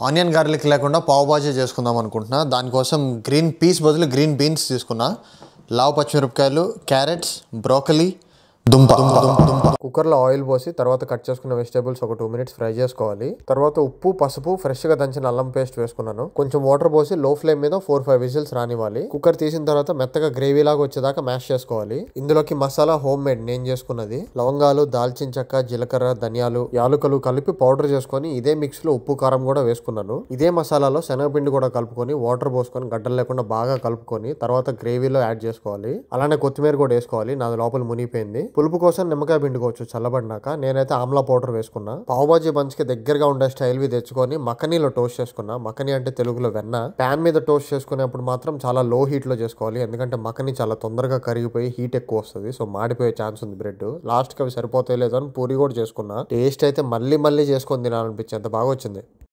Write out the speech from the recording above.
Onion garlic లేకుండా పావ్ బాజీ చేసుకుందాం అనుకుంటున్నా. దానికోసం గ్రీన్ పీస్ బదులు గ్రీన్ బీన్స్ తీసుకున్నా. లావు పచ్చిమిరపకాయలు, క్యారెట్స్, బ్రోకలీ, దుంప. కుక్కర్లో ఆయిల్ పోసి తర్వాత కట్ చేసుకున్న వెజిటేబుల్స్ ఒక 2 minutes ఫ్రై చేసుకోవాలి. తర్వాత ఉప్పు, పసుపు, ఫ్రెష్ గా దంచిన అల్లం పేస్ట్ వేసుకున్నాను. కొంచెం వాటర్ పోసి లో ఫ్లేమ్ మీద 4-5 విజిల్స్ రానివ్వాలి. కుక్కర్ తీసిన తర్వాత మెత్తగా గ్రేవీ లాగా వచ్చేదాకా మ్యాష్ చేసుకోవాలి. ఇందులోకి మసాలా హోమ్ మేడ్ నేను చేసుకున్నది. లవంగాలు, దాల్చిన చెక్క, జీలకర్ర, ధనియాలు, యాలుకలు కలిపి పౌడర్ చేసుకొని ఇదే మిక్స్ లో ఉప్పు, కారం కూడా వేసుకున్నాను. ఇదే మసాలాలో శనగపిండి కూడా కలుపుకొని వాటర్ పోసుకొని గడ్డలు లేకుండా బాగా కలుపుకొని తర్వాత గ్రేవీలో యాడ్ చేసుకోవాలి. అలానే కొత్తిమీర కూడా వేసుకోవాలి. నాది లోపల మునిగిపోయింది. పులుపు కోసం నిమ్మకాయ పిండుకోవచ్చు చల్లబడినాక. నేనైతే ఆమ్లా పౌడర్ వేసుకున్నా. పావ్ బాజీ బంచ్ కి దగ్గరగా ఉండే స్టైల్ వి తెచ్చుకొని మకనీలో టోస్ట్ చేసుకున్నా. మకనీ అంటే తెలుగులో వెన్న. ప్యాన్ మీద టోస్ట్ చేసుకునేప్పుడు మాత్రం చాలా లో హీట్ లో చేసుకోవాలి. ఎందుకంటే మకనీ చాలా తొందరగా కరిగిపోయి హీట్ ఎక్కువ వస్తుంది. సో మాడిపోయే ఛాన్స్ ఉంది బ్రెడ్. లాస్ట్ కి అవి సరిపోతాయి లేదని పూరి కూడా చేసుకున్నా. టేస్ట్ అయితే మళ్ళీ చేసుకొని తినాలనిపించి అంత బాగా వచ్చింది.